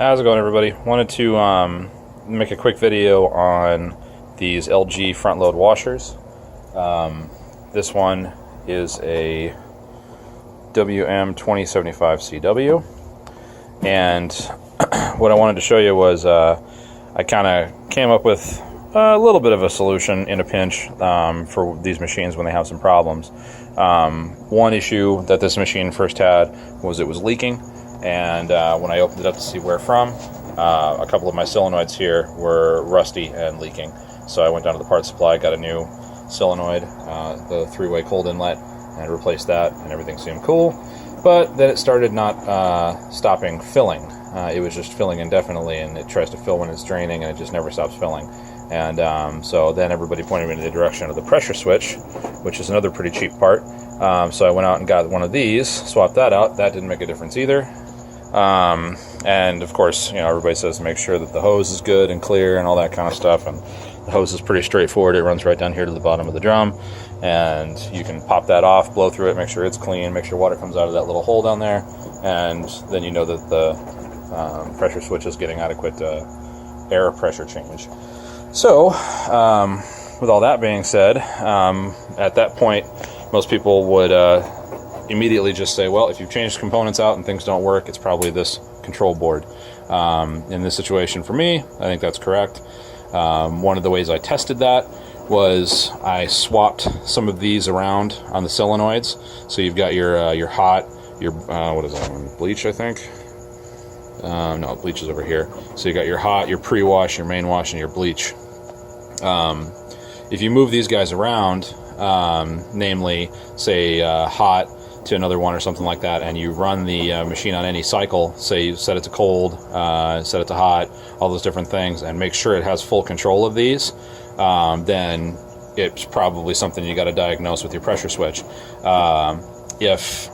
How's it going, everybody? Wanted to make a quick video on these LG front load washers. This one is a WM2075CW, and what I wanted to show you was I kind of came up with a little bit of a solution in a pinch for these machines when they have some problems. One issue that this machine first had was it was leaking, and when I opened it up to see where from, a couple of my solenoids here were rusty and leaking. So I went down to the parts supply, got a new solenoid, the three-way cold inlet, and replaced that, and everything seemed cool. But then it started not stopping filling. It was just filling indefinitely, and it tries to fill when it's draining, and it just never stops filling. And so then everybody pointed me in the direction of the pressure switch, which is another pretty cheap part. So I went out and got one of these, swapped that out. That didn't make a difference either. And of course, you know, everybody says to make sure that the hose is good and clear and all that kind of stuff. And the hose is pretty straightforward. It runs right down here to the bottom of the drum, and you can pop that off, blow through it, make sure it's clean, make sure water comes out of that little hole down there, and then you know that the pressure switch is getting adequate air pressure change. So, with all that being said, at that point, most people would immediately just say, well, if you've changed components out and things don't work, it's probably this control board. In this situation for me, I think that's correct. One of the ways I tested that was I swapped some of these around on the solenoids. So you've got your hot, your what is that one? Bleach, I think. No, bleach is over here. So you got your hot, your pre-wash, your main wash, and your bleach. If you move these guys around, namely, say hot to another one or something like that, and you run the machine on any cycle, say you set it to cold, set it to hot, all those different things, and make sure it has full control of these, then it's probably something you got to diagnose with your pressure switch. If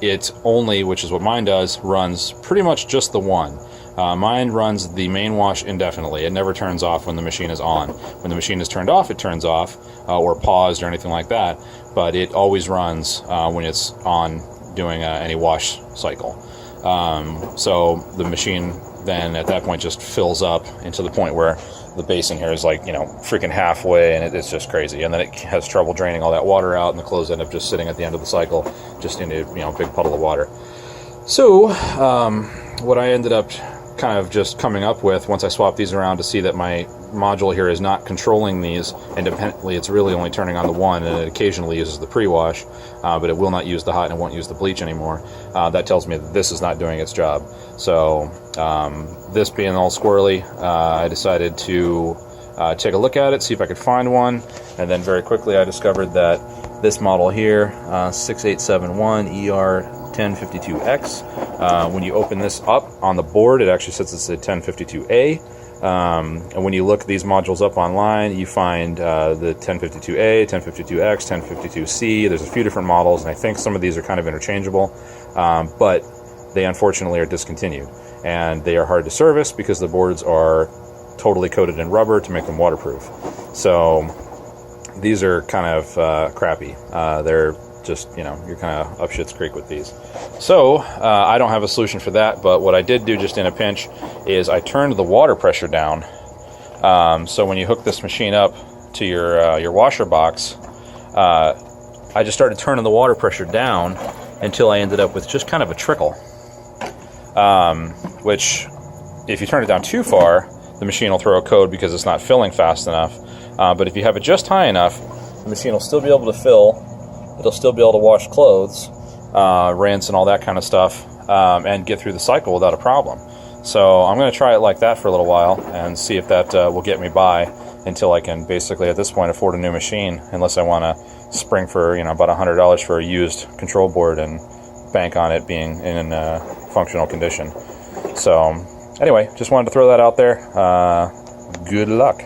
it only, which is what mine does, runs pretty much just the one. Mine runs the main wash indefinitely. It never turns off when the machine is on. When the machine is turned off, it turns off, or paused or anything like that, but it always runs when it's on doing any wash cycle. So the machine then at that point just fills up into the point where the basin here is like, you know, freaking halfway, and it's just crazy. And then it has trouble draining all that water out, and the clothes end up just sitting at the end of the cycle, just in a, you know, big puddle of water. So what I ended up kind of just coming up with, once I swap these around to see that my module here is not controlling these independently, it's really only turning on the one, and it occasionally uses the pre-wash, but it will not use the hot and it won't use the bleach anymore. That tells me that this is not doing its job. So this being all squirrely, I decided to take a look at it, see if I could find one, and then very quickly I discovered that this model here, 6871 ER1052X, when you open this up on the board, it actually says it's a 1052A. And when you look these modules up online, you find the 1052A, 1052X, 1052C. There's a few different models, and I think some of these are kind of interchangeable, but they unfortunately are discontinued, and they are hard to service because the boards are totally coated in rubber to make them waterproof. So these are kind of crappy. They're just, you know, you're kind of up shit's creek with these. So I don't have a solution for that, but what I did do just in a pinch is I turned the water pressure down. So when you hook this machine up to your washer box, I just started turning the water pressure down until I ended up with just kind of a trickle. Which, if you turn it down too far, the machine will throw a code because it's not filling fast enough. But if you have it just high enough, the machine will still be able to fill. It'll still be able to wash clothes, rinse and all that kind of stuff, and get through the cycle without a problem. So I'm going to try it like that for a little while and see if that will get me by until I can basically at this point afford a new machine, unless I want to spring for, you know, about $100 for a used control board and bank on it being in functional condition. So anyway, just wanted to throw that out there. Good luck.